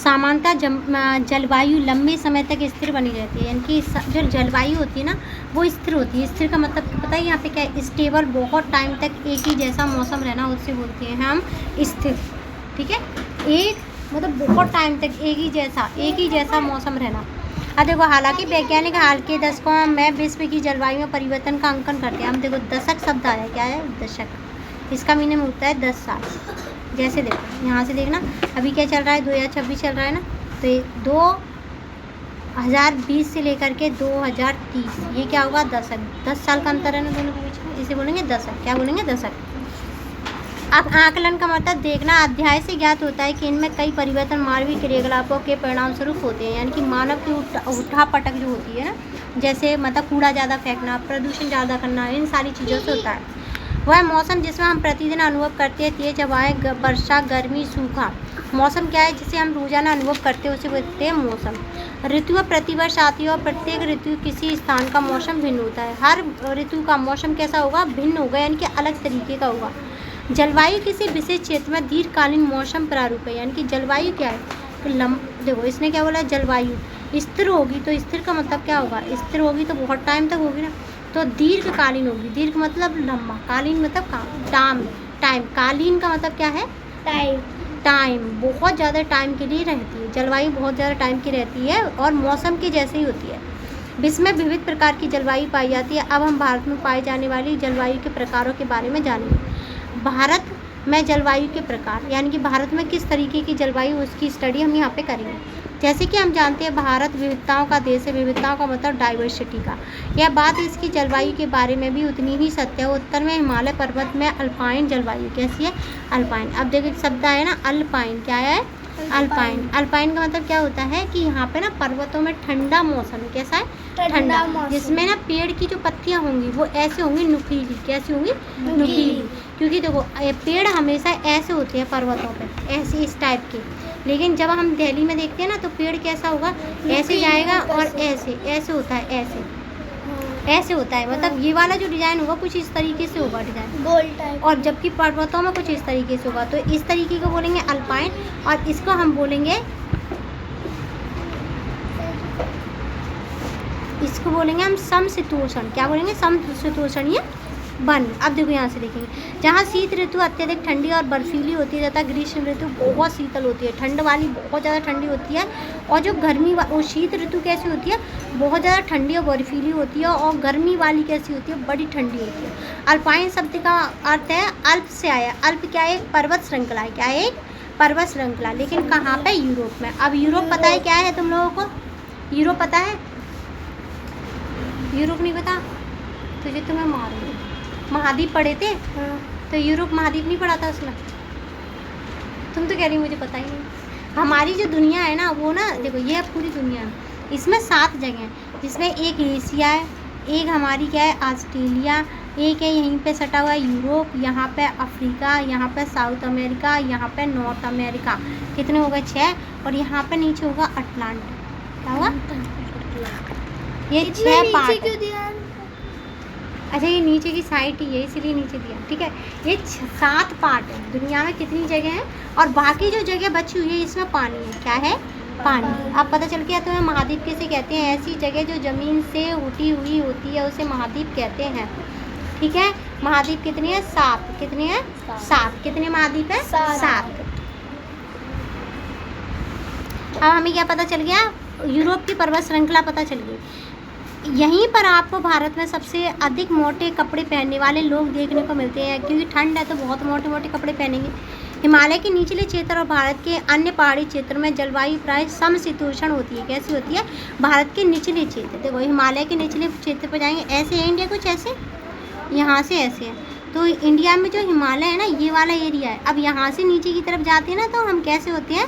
सामान्यतः जलवायु लंबे समय तक स्थिर बनी रहती है, यानी कि जो जलवायु होती है ना वो स्थिर होती है। स्थिर का मतलब पता है यहाँ पे क्या है? स्टेबल, बहुत टाइम तक एक ही जैसा मौसम रहना, उससे बोलते हैं हम स्थिर। ठीक है, एक मतलब बहुत टाइम तक एक ही जैसा मौसम रहना। अब देखो, हालांकि वैज्ञानिक हाल के दशकों में विश्व की जलवायु में परिवर्तन का अंकन करते हैं। हम देखो दशक शब्द आया, क्या है? दशक, इसका मीनिंग होता है 10 साल। जैसे देखो यहाँ से देखना, अभी क्या चल रहा है? 2026 चल रहा है ना, तो ये 2020 से लेकर के 2030, ये क्या होगा? दशक। 10 साल का अंतर है ना दोनों के बीच में, इसे बोलेंगे दशक। क्या बोलेंगे? दशक। अब आकलन का मतलब देखना, अध्याय से ज्ञात होता है कि इनमें कई परिवर्तन मानवीय क्रियाकलापों के परिणाम स्वरूप होते हैं, यानी कि मानव की उठा पटक जो होती है ना, जैसे मतलब कूड़ा ज़्यादा फेंकना, प्रदूषण ज़्यादा करना, इन सारी चीज़ों से होता है। वह मौसम जिसमें हम प्रतिदिन अनुभव करते हैं, तेज हवाएं, वर्षा, गर्मी, सूखा, मौसम क्या है जिसे हम रोजाना अनुभव करते हैं, उसे बोलते हैं मौसम। ऋतुएं प्रतिवर्ष आती है और प्रत्येक ऋतु किसी स्थान का मौसम भिन्न होता है। हर ऋतु का मौसम कैसा होगा? भिन्न होगा, यानी कि अलग तरीके का होगा। जलवायु किसी विशेष क्षेत्र में दीर्घकालीन मौसम प्रारूप है, यानी कि जलवायु क्या है? देखो इसने क्या बोला? जलवायु स्थिर होगी, तो स्थिर का मतलब क्या होगा? स्थिर होगी तो बहुत टाइम तक होगी ना, तो दीर्घकालीन होगी। दीर्घ मतलब लंबा, कालीन मतलब टाइम। कालीन का मतलब क्या है? टाइम, बहुत ज़्यादा टाइम के लिए रहती है। जलवायु बहुत ज़्यादा टाइम की रहती है और मौसम की जैसे ही होती है। विश्व में विविध प्रकार की जलवायु पाई जाती है। अब हम भारत में पाई जाने वाली जलवायु के प्रकारों के बारे में जानेंगे। भारत में जलवायु के प्रकार, यानी कि भारत में किस तरीके की जलवायु, उसकी स्टडी हम यहाँ पे करेंगे। जैसे कि हम जानते हैं भारत विविधताओं का देश है। विविधताओं का मतलब डाइवर्सिटी का। यह बात इसकी जलवायु के बारे में भी उतनी ही सत्य है। उत्तर में हिमालय पर्वत में अल्पाइन जलवायु कैसी है? अल्पाइन। अब देखो एक शब्द आया ना, अल्पाइन। क्या है? अल्पाइन। अल्पाइन का मतलब क्या होता है कि यहाँ पे ना पर्वतों में ठंडा मौसम है। कैसा है? ठंडा, जिसमें ना पेड़ की जो पत्तियाँ होंगी वो ऐसे होंगी नुकीली। कैसी होंगी? नुकीली। क्योंकि देखो पेड़ हमेशा ऐसे होते हैं पर्वतों पे, ऐसे इस टाइप के। लेकिन जब हम दिल्ली में देखते हैं ना तो पेड़ कैसा होगा? ऐसे जाएगा और ऐसे होता है, ऐसे होता है। मतलब ये वाला जो डिज़ाइन होगा कुछ इस तरीके से होगा डिज़ाइन, गोल टाइप। और जबकि पर्वतों में कुछ इस तरीके से होगा, तो इस तरीके को बोलेंगे अल्पाइन। और इसको हम बोलेंगे हम समशीतोष्ण। क्या बोलेंगे? समशीतोष्णीय वन। अब देखो यहाँ से देखेंगे, जहाँ शीत ऋतु अत्यधिक ठंडी और बर्फीली होती है तथा ग्रीष्म ऋतु बहुत शीतल होती है। ठंड वाली बहुत ज़्यादा ठंडी होती है, और जो वो शीत ऋतु कैसी होती है? बहुत ज़्यादा ठंडी और बर्फीली होती है। और गर्मी वाली कैसी होती है? बड़ी ठंडी होती है। अल्पाइन शब्द का अर्थ है अल्प से आया। अल्प क्या है? एक पर्वत श्रृंखला है। क्या है? एक पर्वत श्रृंखला। लेकिन कहाँ पे? यूरोप में। अब यूरोप पता है क्या है तुम लोगों को? यूरोप पता है? यूरोप नहीं पता? तुझे तुम्हें मारूंगी। महाद्वीप पढ़े थे? तो यूरोप महाद्वीप नहीं पढ़ा था उसमें? तुम तो कह रही मुझे पता ही नहीं। हमारी जो दुनिया है ना वो ना, देखो ये पूरी दुनिया है, इसमें 7 जगह हैं, जिसमें एक एशिया है, एक हमारी क्या है? ऑस्ट्रेलिया, एक है यहीं पे सटा हुआ यूरोप, यहाँ पे अफ्रीका, यहाँ पे साउथ अमेरिका, यहाँ पे नॉर्थ अमेरिका। कितने हो गए? 6। और यहाँ पे नीचे होगा अटलांटिक। क्या होगा? ये 6 पार्ट। अच्छा, ये नीचे की साइड ही है इसीलिए नीचे दिया। ठीक है, ये 7 पार्ट है। दुनिया में कितनी जगह है? और बाकी जो जगह बची हुई है इसमें पानी है। क्या है? पानी। अब पता चल गया तुम्हें महाद्वीप किसे कहते हैं? ऐसी जगह जो ज़मीन से उठी हुई होती है उसे महाद्वीप कहते हैं। ठीक है, महाद्वीप कितने हैं? 7। कितने हैं? 7। कितने महाद्वीप है? 7। अब हमें क्या पता चल गया? यूरोप की पर्वत श्रृंखला पता चल गई। यहीं पर आपको भारत में सबसे अधिक मोटे कपड़े पहनने वाले लोग देखने को मिलते हैं, क्योंकि ठंड है तो बहुत मोटे मोटे कपड़े पहनेंगे। हिमालय के निचले क्षेत्र और भारत के अन्य पहाड़ी क्षेत्र में जलवायु प्राय समशीतोष्ण होती है। कैसी होती है? भारत के निचले क्षेत्र, देखो हिमालय के निचले क्षेत्र पर जाएंगे, ऐसे है इंडिया कुछ ऐसे, यहाँ से ऐसे है। तो इंडिया में जो हिमालय है ना ये वाला एरिया है। अब यहाँ से नीचे की तरफ जाते हैं ना तो हम कैसे होते हैं?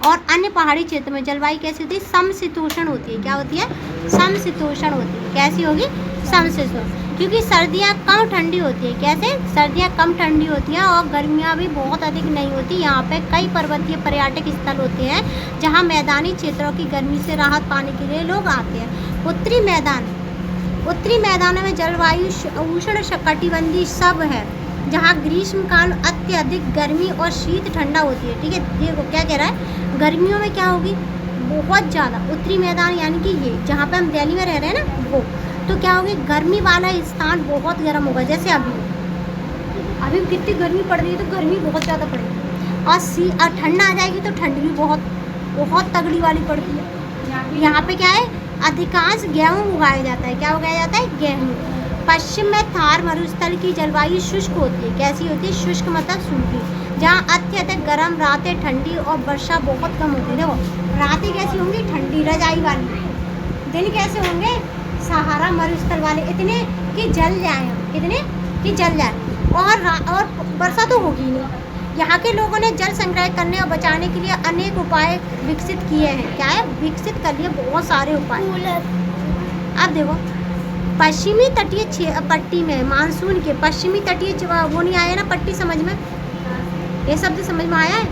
और अन्य पहाड़ी क्षेत्र में जलवायु कैसी होती है? समशीतोष्ण होती है। क्या होती है? समशीतोष्ण होती है। कैसी होगी? समशीतोष्ण। क्योंकि सर्दियाँ कम ठंडी होती है। कैसे? सर्दियाँ कम ठंडी होती हैं और गर्मियाँ भी बहुत अधिक नहीं होती। यहाँ पे कई पर्वतीय पर्यटक स्थल होते हैं जहाँ मैदानी क्षेत्रों की गर्मी से राहत पाने के लिए लोग आते हैं। उत्तरी मैदानों में जलवायु उष्ण कटिबंधीय सब है। जहाँ ग्रीष्म काल अत्यधिक गर्मी और शीत ठंडा होती है। ठीक है, देखो क्या कह रहा है, गर्मियों में क्या होगी, बहुत ज़्यादा उत्तरी मैदान यानी कि ये जहाँ पे हम दिल्ली में रह रहे हैं ना वो, तो क्या होगी, गर्मी वाला स्थान बहुत गर्म होगा। जैसे अभी कितनी गर्मी पड़ रही है, तो गर्मी बहुत ज़्यादा पड़ेगी, और ठंडा आ जाएगी तो ठंड भी बहुत तगड़ी वाली पड़ती है। यहाँ पे क्या है, अधिकांश गेहूँ उगाया जाता है। क्या उगाया जाता है, गेहूँ। पश्चिम में थार मरुस्थल की जलवायु शुष्क होती है। कैसी होती है, शुष्क मतलब सूखी, जहाँ अत्यधिक गर्म रातें, ठंडी और वर्षा बहुत कम होती है। देखो रातें कैसी होंगी, ठंडी रजाई वाली, दिन कैसे होंगे, सहारा मरुस्थल वाले, इतने कि जल जाए हम, कितने कि जल जाए, और वर्षा तो होगी नहीं। यहाँ के लोगों ने जल संग्रह करने और बचाने के लिए अनेक उपाय विकसित किए हैं। क्या है, विकसित कर लिए बहुत सारे उपाय। अब देखो पश्चिमी तटीय पट्टी में मानसून के पश्चिमी तटीय वो नहीं आया ना पट्टी, समझ में, ये शब्द समझ में आया है,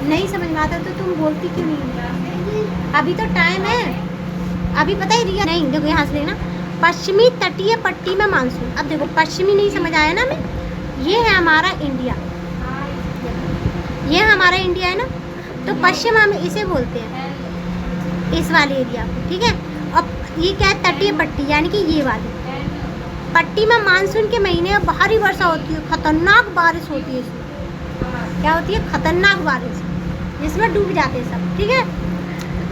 नहीं समझ में आता तो तुम बोलती क्यों नहीं, अभी तो टाइम है, अभी पता ही रिया नहीं। देखो यहाँ से लेना, पश्चिमी तटीय पट्टी में मानसून। अब देखो पश्चिमी नहीं समझ आया ना हमें, ये है हमारा इंडिया, ये हमारा इंडिया है ना, तो पश्चिम हम इसे बोलते हैं, इस वाले एरिया को। ठीक है, अब ये क्या है, तटीय पट्टी यानी कि ये वाली पट्टी में मानसून के महीने में भारी वर्षा होती है, खतरनाक बारिश होती है इसमें। क्या होती है, खतरनाक बारिश, जिसमें डूब जाते हैं सब। ठीक है,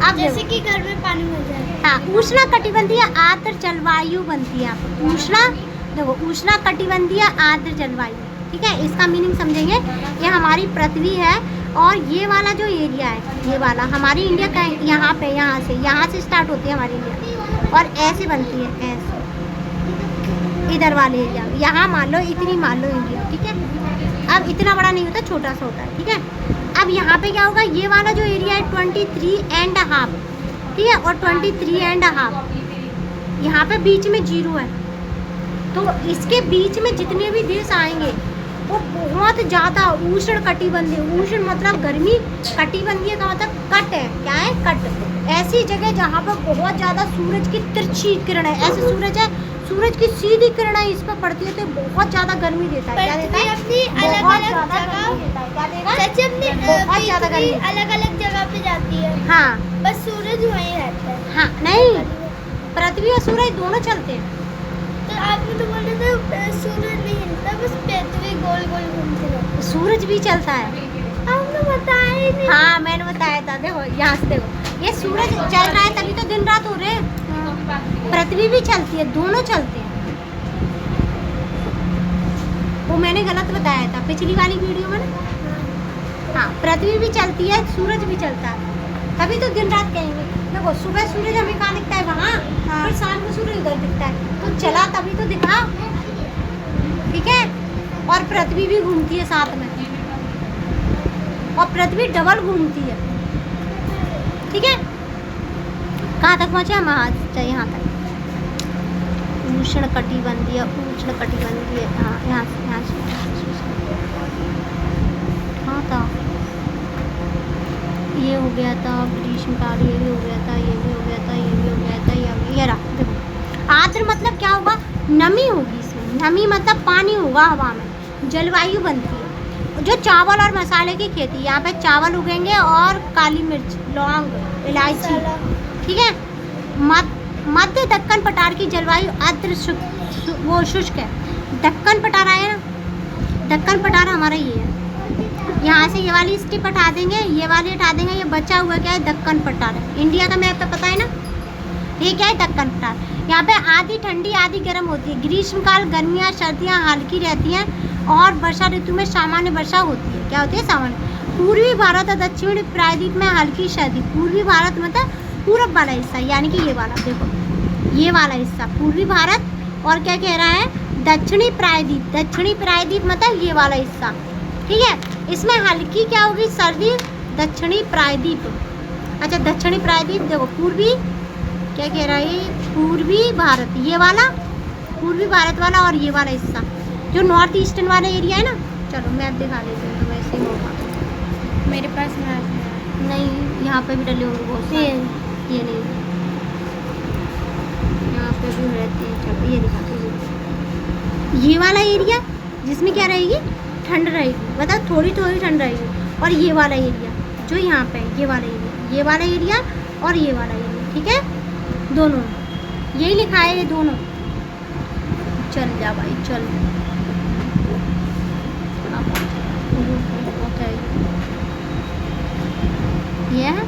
अब जैसे कि घर में पानी हो जाए। हाँ, उष्ण कटिबंधीय आर्द्र जलवायु बनती है। उष्ण, देखो उष्ण कटिबंधीय आर्द्र जलवायु। ठीक है, इसका मीनिंग समझेंगे। ये हमारी पृथ्वी है, और ये वाला जो एरिया है, ये वाला हमारी इंडिया का, यहाँ पे यहाँ से स्टार्ट होती है हमारी इंडिया, और ऐसे बनती है, ऐसे इधर वाले एरिया, यहाँ मान लो इतनी, मान लो इंडिया। ठीक है, अब इतना बड़ा नहीं होता, छोटा सा होता है। ठीक है, अब यहाँ पे क्या होगा, ये वाला जो एरिया है 23.5, ठीक है, और 23.5, यहाँ पे बीच में 0 है, तो इसके बीच में जितने भी देश आएंगे वो बहुत ज़्यादा उष्ण कटिबंधीय, उष्ण मतलब गर्मी, कटिबंधीय का मतलब कट है। क्या है, कट, ऐसी जगह जहाँ पर बहुत ज़्यादा सूरज की तिरछी किरण है, ऐसे सूरज है, सूरज की सीधी किरणें इस पर पड़ती है, तो बहुत ज़्यादा गर्मी देता है। क्या देता है, अपनी अलग अलग जगह, क्या देगा, बहुत ज़्यादा गर्मी अलग अलग जगह पे जाती है। हाँ, बस सूरज वहीं रहता है। हाँ नहीं, पृथ्वी और सूरज दोनों चलते हैं। तो आपने तो बोला था सूरज नहीं हिलता, बस पृथ्वी गोल गोल घूमती रहती। सूरज भी चलता है, आपने बताया ही नहीं। हाँ मैंने बताया था। देखो यहाँ से देखो, ये सूरज चल रहा है तभी तो दिन रात हो रहे हैं। पृथ्वी भी चलती है, दोनों चलते हैं। वो मैंने गलत बताया था पिछली वाली वीडियो में ना। हाँ, पृथ्वी भी चलती है, सूरज भी चलता है, तभी तो दिन रात कहेंगे। देखो सुबह सूरज हमें कहाँ दिखता है, वहाँ, फिर शाम को सूरज उधर दिखता है, तो चला तभी तो दिखा। ठीक है, और पृथ्वी भी घूमती है साथ में, और पृथ्वी डबल घूमती है। ठीक है, कहाँ तक पहुँचे हम, यहाँ तक उष्ण कटिबंधीय, हाँ यहाँ से हाँ था, ये हो गया था ग्रीष्मकाल, ये भी हो गया था, ये भी हो गया था, ये भी हो गया था, ये रहा। देखो आर्द्र मतलब क्या होगा, नमी होगी इसमें, नमी मतलब पानी होगा हवा में, जलवायु बनती है। जो चावल और मसाले की खेती, यहाँ पे चावल उगेंगे और काली मिर्च, लौंग, इलायची। ठीक है, मध्य दक्कन पठार की जलवायु आर्द्र शुष्क है। दक्कन पठार आया ना, दक्कन पठार हमारा ये है, यहाँ से ये वाली स्ट्रिप हटा देंगे, ये वाली हटा देंगे, ये बचा हुआ क्या है, दक्कन पठार है। इंडिया का मैप तो पता है ना, ये क्या है, दक्कन पठार। यहाँ पे आधी ठंडी आधी गर्म होती है। ग्रीष्मकाल गर्मियाँ सर्दियाँ हल्की रहती हैं, और वर्षा ऋतु में सामान्य वर्षा होती है। क्या होती है, सामान्य। पूर्वी भारत और दक्षिणी प्रायद्वीप में हल्की सर्दी। पूर्वी भारत मतलब पूरब वाला हिस्सा, यानी कि ये वाला, देखो ये वाला हिस्सा पूर्वी भारत, और क्या कह रहा है, दक्षिणी प्रायद्वीप। दक्षिणी प्रायद्वीप मतलब ये वाला हिस्सा। ठीक है, इसमें हल्की क्या होगी, सर्दी, दक्षिणी प्रायद्वीप। अच्छा, दक्षिणी प्रायद्वीप देखो, पूर्वी क्या कह रहा है, पूर्वी भारत, ये वाला पूर्वी भारत वाला, और ये वाला हिस्सा जो नॉर्थ ईस्टर्न वाला एरिया है ना। चलो मैप दिखा देती हूँ, तो वैसे ही होगा। मेरे पास नहीं, यहाँ पे भी डले होंगे बहुत सारे, ये नहीं, यहाँ पे भी रहते हैं। चलो ये दिखाते हैं, ये वाला एरिया जिसमें क्या रहेगी, ठंड रहेगी। बताओ, थोड़ी थोड़ी ठंड रहेगी। और ये वाला एरिया जो यहाँ पे है, ये वाला एरिया, ये वाला एरिया और ये वाला एरिया, ठीक है, दोनों यही लिखा है, ये दोनों। चल जा भाई चल। ये है।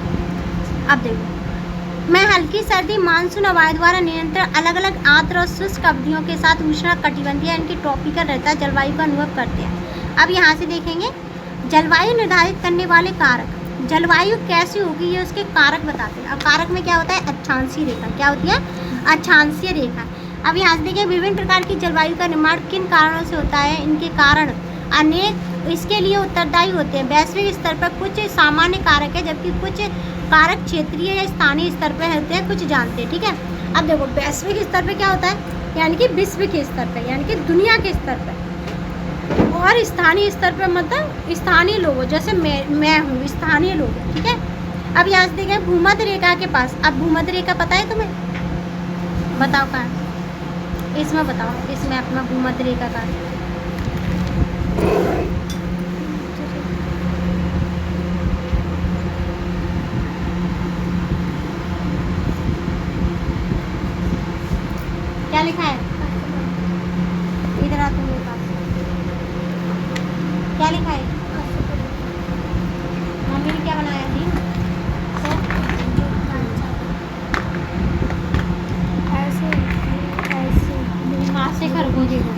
अब देखो, मैं हल्की सर्दी, मानसून हवाओं द्वारा नियंत्रण, अलग अलग आर्द्र और शुष्क अवधियों के साथ उष्ण कटिबंधीय इनकी ट्रॉपिकल रहता है जलवायु का अनुभव करते हैं। अब यहाँ से देखेंगे जलवायु निर्धारित करने वाले कारक। जलवायु कैसी होगी ये उसके कारक बताते हैं। अब कारक में क्या होता है, अक्षांशीय रेखा। क्या होती है, अक्षांशीय रेखा। अब यहाँ से देखिए विभिन्न प्रकार की जलवायु का निर्माण किन कारणों से होता है, इनके कारण अनेक इसके लिए उत्तरदायी होते हैं। वैश्विक स्तर पर कुछ सामान्य कारक है, जबकि कुछ कारक क्षेत्रीय या स्थानीय स्तर पर होते हैं, कुछ जानते हैं, ठीक है। अब देखो वैश्विक स्तर पे क्या होता है, यानी कि विश्व के स्तर पे, यानी कि दुनिया के स्तर पे। और स्थानीय स्तर पे मतलब स्थानीय लोग, जैसे मैं हूँ स्थानीय लोग, ठीक है। अब यहाँ से देखें भूमध्य रेखा के पास। अब भूमध्य रेखा पता है तुम्हें, बताओ कहाँ है? इसमें बताओ, इसमें अपना भूमध्य रेखा का क्या लिखा है, इधर आ तुम मेरे पास, क्या लिखा है? मम्मी ने क्या बनाया थी? ऐसे खरबूजे को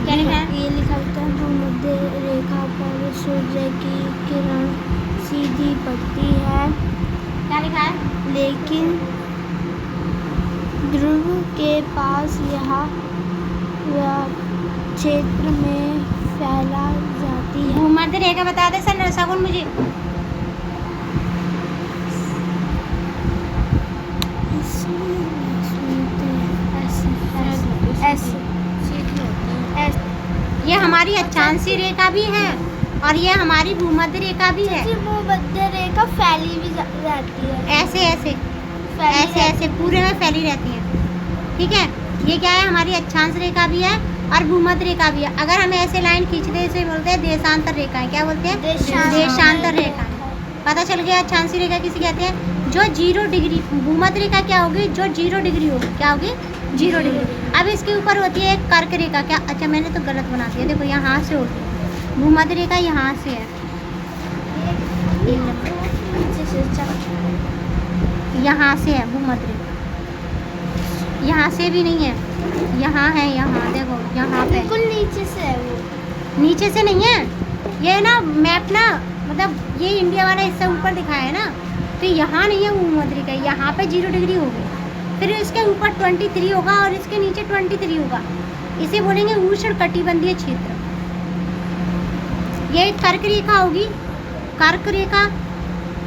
क्या लिखा है? ये लिखा होता है भूमध्य रेखा पर सूर्य की किरण सीधी पड़ती है, क्या लिखा है? लेकिन ध्रुव के पास यह क्षेत्र में फैला जाती है। भूमध्य रेखा बता दे सर सगुन मुझे। ये हमारी अक्षांशीय रेखा भी है और ये हमारी भूमध्य रेखा भी है। भूमध्य रेखा फैली भी रहती है, ऐसे ऐसे ऐसे ऐसे पूरे में फैली रहती है, ठीक है। ये क्या है, हमारी अक्षांश रेखा भी है और भूमध्य रेखा भी है। अगर हम ऐसे लाइन खींचते हैं इसे बोलते हैं देशांतर रेखा है। क्या बोलते हैं? देशांतर रेखा। पता चल गया अक्षांशीय रेखा किसे कहते हैं? जो 0 डिग्री, भूमध्य रेखा क्या होगी, जो 0 डिग्री होगी। क्या होगी? 0 डिग्री। अब इसके ऊपर होती है एक कर्क रेखा। क्या, अच्छा मैंने तो गलत बना दिया, देखो यहाँ से होती है भूमध्य रेखा, यहाँ से है, यहाँ से है भूमध्य रेखा, यहाँ से भी नहीं है, यहाँ है, यहाँ देखो, यहाँ पे बिल्कुल नीचे से है वो। नीचे से नहीं है ये ना, मैप ना, मतलब ये इंडिया वाला हिस्सा ऊपर दिखाया है ना, तो यहाँ नहीं है भूमध्य रेखा, यहाँ पे 0 डिग्री होगी, फिर इसके ऊपर 23 होगा और इसके नीचे 23 होगा। इसे बोलेंगे उष्ण कटिबंधीय क्षेत्र। ये कर्क रेखा होगी, कर्क रेखा,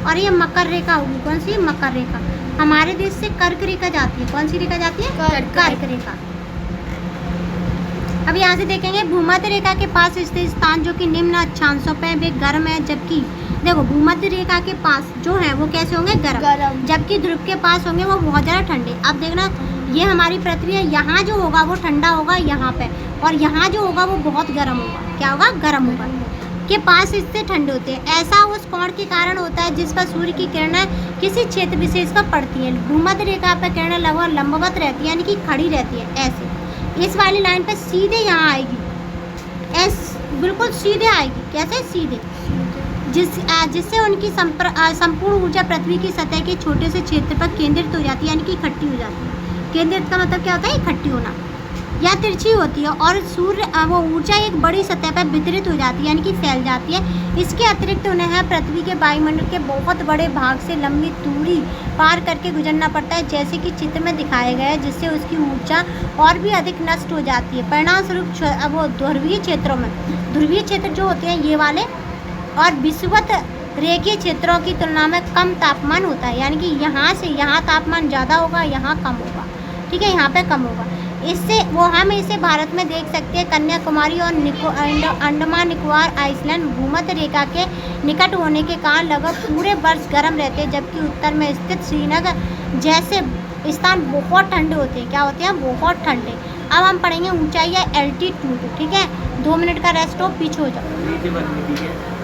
और ये मकर रेखा होगी। कौन सी? मकर रेखा। हमारे देश से कर्क रेखा जाती है। कौन सी रेखा जाती है? कर्क रेखा। अब यहाँ से देखेंगे भूमध्य रेखा के पास स्थित स्थान जो कि निम्न अक्षांशों पे वे गर्म है, जबकि देखो भूमध्य रेखा के पास जो है वो कैसे होंगे? गर्म। जबकि ध्रुव के पास होंगे वो बहुत ज़्यादा ठंडे। अब देखना, ये हमारी पृथ्वी है, यहाँ जो होगा वो ठंडा होगा यहाँ पे, और यहाँ जो होगा वो बहुत गर्म होगा। क्या होगा? गर्म होगा। के पास इससे ठंडे होते हैं। ऐसा उस कोण के कारण होता है जिस पर सूर्य की किरणें किसी क्षेत्र विशेष पर पड़ती हैं। भूमध्य रेखा पर किरणें लगभग लंबवत रहती है, यानी कि खड़ी रहती है ऐसे। इस वाली लाइन पर सीधे यहाँ आएगी, बिल्कुल सीधे आएगी। कैसे? सीधे। जिससे उनकी संपूर्ण ऊर्जा पृथ्वी की सतह के छोटे से क्षेत्र पर केंद्रित हो जाती है, यानी कि इकट्ठी हो जाती है। केंद्रित का मतलब क्या होता है? इकट्ठी होना। या तिरछी होती है और सूर्य वो ऊर्जा एक बड़ी सतह पर वितरित हो जाती है, यानी कि फैल जाती है। इसके अतिरिक्त उन्हें पृथ्वी के वायुमंडल के बहुत बड़े भाग से लंबी दूरी पार करके गुजरना पड़ता है, जैसे कि चित्र में दिखाया गया है, जिससे उसकी ऊर्जा और भी अधिक नष्ट हो जाती है। परिणाम स्वरूप वो ध्रुवीय क्षेत्रों में, ध्रुवीय क्षेत्र जो होते हैं ये वाले, और विषुवत रेखीय क्षेत्रों की तुलना में कम तापमान होता है, यानी कि यहाँ से यहाँ तापमान ज़्यादा होगा, यहाँ कम होगा। ठीक है, यहाँ पे कम होगा। इससे वो हम इसे भारत में देख सकते हैं। कन्याकुमारी और अंडमान निकोबार आइसलैंड भूमध्य रेखा के निकट होने के कारण लगभग पूरे वर्ष गर्म रहते हैं, जबकि उत्तर में स्थित श्रीनगर जैसे स्थान बहुत ठंडे होते हैं। क्या होते हैं? बहुत ठंडे। अब हम पढ़ेंगे ऊंचाई या एल्टीट्यूड। ठीक है, 2 मिनट का रेस्ट हो, पीछे हो जाओ।